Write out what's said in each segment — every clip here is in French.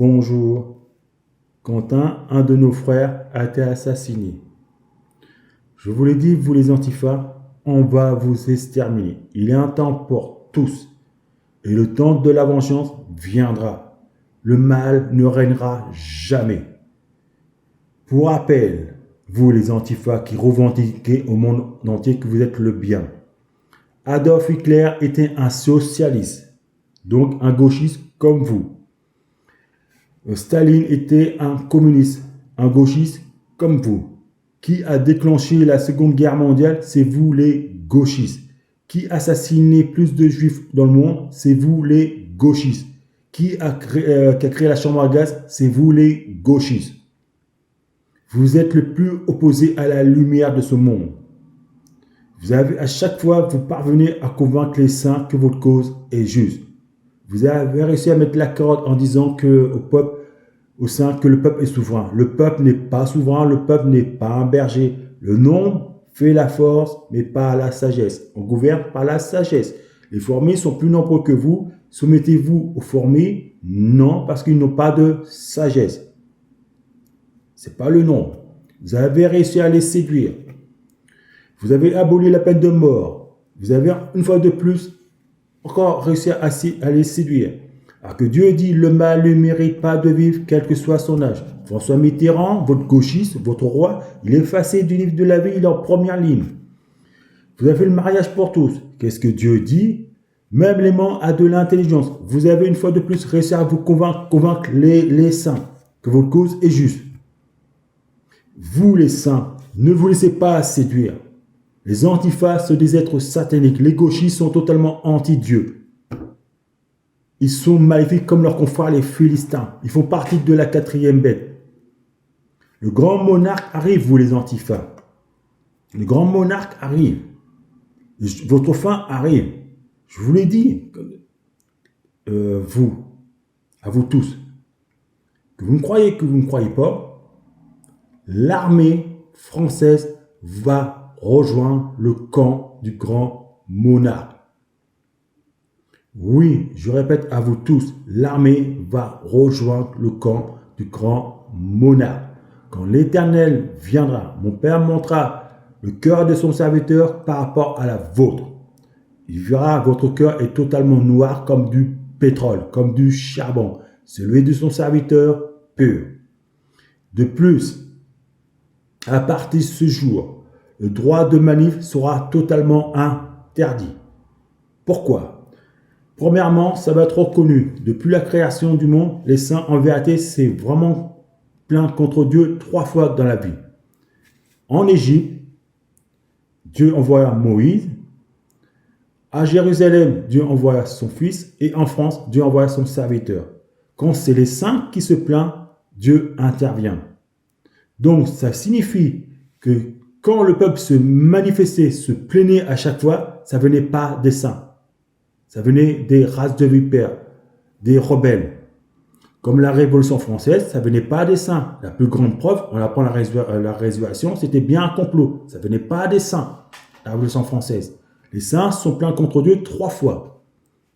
Bonjour. Quentin, un de nos frères, a été assassiné. Je vous l'ai dit, vous les antifas, on va vous exterminer. Il est un temps pour tous. Et le temps de la vengeance viendra. Le mal ne régnera jamais. Pour rappel, vous les antifas qui revendiquez au monde entier que vous êtes le bien. Adolf Hitler était un socialiste, donc un gauchiste comme vous. Staline était un communiste, un gauchiste comme vous. Qui a déclenché la Seconde Guerre mondiale? C'est vous les gauchistes. Qui a assassiné plus de juifs dans le monde? C'est vous les gauchistes. Qui a créé la chambre à gaz? C'est vous les gauchistes. Vous êtes le plus opposé à la lumière de ce monde. Vous avez à chaque fois, vous parvenez à convaincre les saints que votre cause est juste. Vous avez réussi à mettre la carotte en disant au peuple, au sein, que le peuple est souverain. Le peuple n'est pas souverain, le peuple n'est pas un berger. Le nombre fait la force, mais pas la sagesse. On gouverne par la sagesse. Les formés sont plus nombreux que vous. Soumettez-vous aux formés? Non, parce qu'ils n'ont pas de sagesse. Ce n'est pas le nombre. Vous avez réussi à les séduire. Vous avez aboli la peine de mort. Vous avez, une fois de plus, encore réussi à les séduire. Alors que Dieu dit, le mal ne mérite pas de vivre, quel que soit son âge. François Mitterrand, votre gauchiste, votre roi, il est effacé du livre de la vie, il est en première ligne. Vous avez le mariage pour tous. Qu'est-ce que Dieu dit? Même l'aimant a de l'intelligence. Vous avez une fois de plus réussi à vous convaincre les saints que votre cause est juste. Vous les saints, ne vous laissez pas séduire. Les antifas sont des êtres sataniques. Les gauchistes sont totalement anti-Dieu. Ils sont maléfiques comme leurs confrères les Philistins. Ils font partie de la quatrième bête. Le grand monarque arrive, vous les antifas. Le grand monarque arrive. Votre fin arrive. Je vous l'ai dit, à vous tous, que vous me croyez, que vous ne me croyez pas, l'armée française va rejoindre le camp du grand monarque. Oui, je répète à vous tous, l'armée va rejoindre le camp du grand monarque. Quand l'Éternel viendra, mon Père montrera le cœur de son serviteur par rapport à la vôtre. Il verra votre cœur est totalement noir comme du pétrole, comme du charbon, celui de son serviteur pur. De plus, à partir de ce jour, le droit de manif sera totalement interdit. Pourquoi? Premièrement, ça va être reconnu. Depuis la création du monde, les saints, en vérité, c'est vraiment plein contre Dieu 3 fois dans la vie. En Égypte, Dieu envoya Moïse. À Jérusalem, Dieu envoya son fils. Et en France, Dieu envoya son serviteur. Quand c'est les saints qui se plaignent, Dieu intervient. Donc, ça signifie que quand le peuple se manifestait, se plaignait à chaque fois, ça ne venait pas des saints. Ça venait des races de vipères, des rebelles. Comme la Révolution française, ça ne venait pas des saints. La plus grande preuve, on apprend la résurrection, c'était bien un complot. Ça ne venait pas des saints, la Révolution française. Les saints sont plaints contre Dieu 3 fois.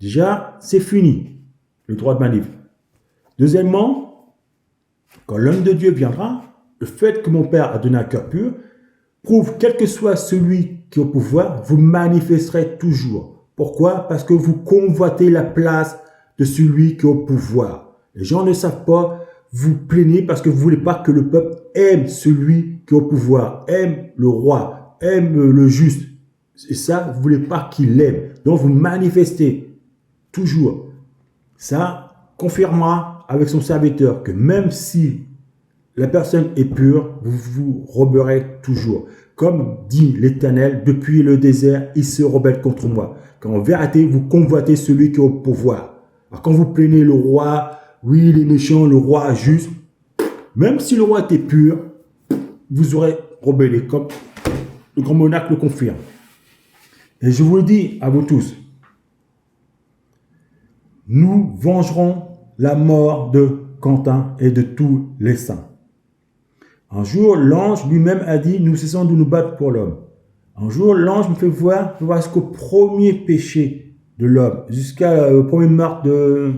Déjà, c'est fini, le droit de manif. Deuxièmement, quand l'homme de Dieu viendra, le fait que mon Père a donné un cœur pur prouve, quel que soit celui qui est au pouvoir, vous manifesterez toujours. Pourquoi? Parce que vous convoitez la place de celui qui est au pouvoir. Les gens ne savent pas, vous plaignez parce que vous ne voulez pas que le peuple aime celui qui est au pouvoir, aime le roi, aime le juste. Et ça, vous ne voulez pas qu'il l'aime. Donc, vous manifestez toujours. Ça confirmera avec son serviteur que même si la personne est pure, vous vous rebellerez toujours. Comme dit l'Éternel, depuis le désert, il se rebelle contre moi. Quand en vérité, vous convoitez celui qui est au pouvoir. Alors quand vous plaignez le roi, oui, il est méchant, le roi juste, même si le roi était pur, vous aurez rebellé, comme le grand monarque le confirme. Et je vous le dis à vous tous, nous vengerons la mort de Quentin et de tous les saints. Un jour, l'ange lui-même a dit, nous cessons de nous battre pour l'homme. Un jour, l'ange me fait voir jusqu'au premier péché de l'homme, jusqu'au premier meurtre de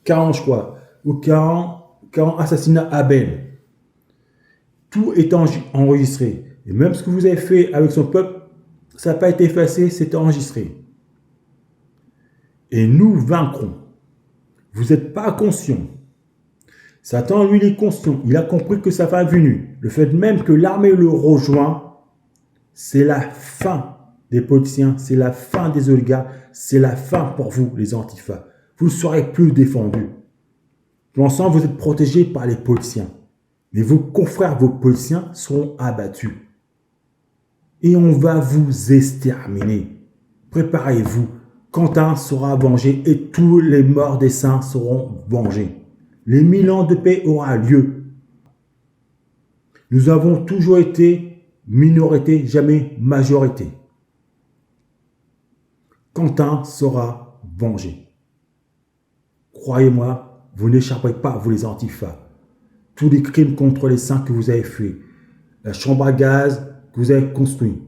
40, je crois. ou quand assassina Abel. Tout est enregistré. Et même ce que vous avez fait avec son peuple, ça n'a pas été effacé, c'est enregistré. Et nous vaincrons. Vous n'êtes pas conscient. Satan, lui, il est conscient. Il a compris que sa fin est venue. Le fait même que l'armée le rejoint, c'est la fin des politiciens, c'est la fin des oligarques, c'est la fin pour vous, les antifas. Vous ne serez plus défendus. Pour l'instant, vous êtes protégés par les politiciens. Mais vos confrères, vos politiciens seront abattus. Et on va vous exterminer. Préparez-vous. Quentin sera vengé et tous les morts des saints seront vengés. Les 1000 ans de paix aura lieu. Nous avons toujours été minorité, jamais majorité. Quentin sera vengé. Croyez-moi, vous n'échapperez pas, vous les antifas. Tous les crimes contre les saints que vous avez faits, la chambre à gaz que vous avez construite,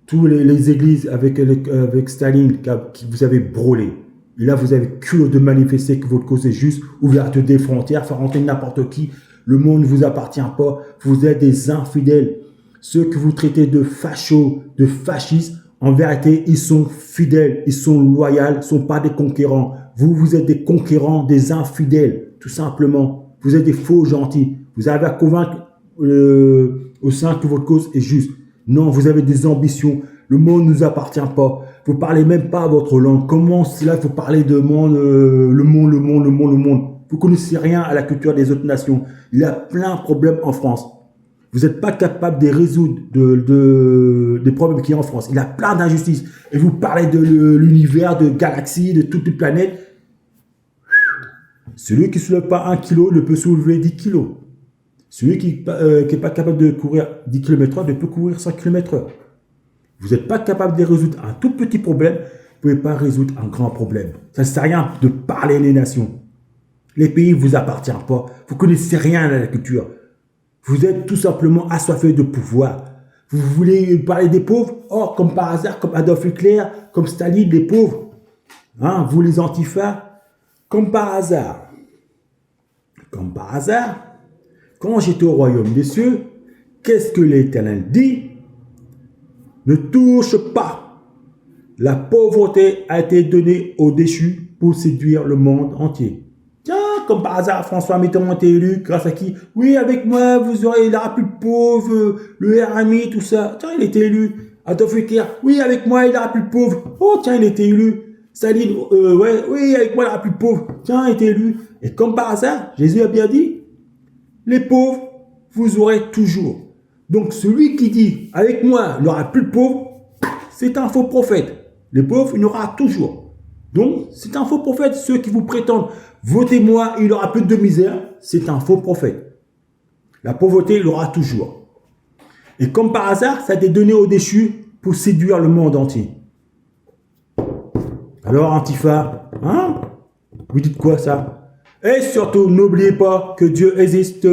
toutes les églises avec Staline que vous avez brûlées. Et là, vous avez culot de manifester que votre cause est juste, ouverte des frontières, faire rentrer n'importe qui. Le monde ne vous appartient pas. Vous êtes des infidèles. Ceux que vous traitez de fachos, de fascistes, en vérité, ils sont fidèles, ils sont loyaux, ils ne sont pas des conquérants. Vous, vous êtes des conquérants, des infidèles, tout simplement. Vous êtes des faux gentils. Vous avez à convaincre au sein que votre cause est juste. Non, vous avez des ambitions. Le monde ne nous appartient pas. Vous ne parlez même pas votre langue. Comment cela vous parlez de monde, le monde. Vous ne connaissez rien à la culture des autres nations. Il y a plein de problèmes en France. Vous n'êtes pas capable de résoudre des problèmes qu'il y a en France. Il y a plein d'injustices. Et vous parlez de l'univers, de galaxies, de toutes les planètes. Celui qui ne soulève pas 1 kilo ne peut soulever 10 kilos. Celui qui n'est pas capable de courir 10 km/h ne peut courir 5 km/h. Vous n'êtes pas capable de résoudre un tout petit problème, vous ne pouvez pas résoudre un grand problème. Ça ne sert à rien de parler les nations. Les pays ne vous appartiennent pas. Vous ne connaissez rien à la culture. Vous êtes tout simplement assoiffés de pouvoir. Vous voulez parler des pauvres? Oh, comme par hasard, comme Adolf Hitler, comme Staline, les pauvres. Hein, vous les antifas? Comme par hasard. Comme par hasard, quand j'étais au royaume des cieux, qu'est-ce que l'Éternel dit? Ne touche pas. La pauvreté a été donnée aux déchus pour séduire le monde entier. Tiens, comme par hasard, François Mitterrand a été élu, grâce à qui? Oui, avec moi, il y aura plus de pauvres, le RMI, tout ça. Tiens, il a été élu. Adolf Hitler, oui, avec moi, il y aura plus de pauvres. Oh, tiens, il a été élu. Staline, oui, avec moi, il y aura plus de pauvres. Tiens, il a été élu. Et comme par hasard, Jésus a bien dit, les pauvres, vous aurez toujours. Donc, celui qui dit, avec moi, il n'y aura plus de pauvres, c'est un faux prophète. Les pauvres, il y en aura toujours. Donc, c'est un faux prophète. Ceux qui vous prétendent, votez-moi, il n'y aura plus de misère, c'est un faux prophète. La pauvreté, il y aura toujours. Et comme par hasard, ça a été donné aux déchus pour séduire le monde entier. Alors, Antifa, hein? Vous dites quoi, ça? Et surtout, n'oubliez pas que Dieu existe.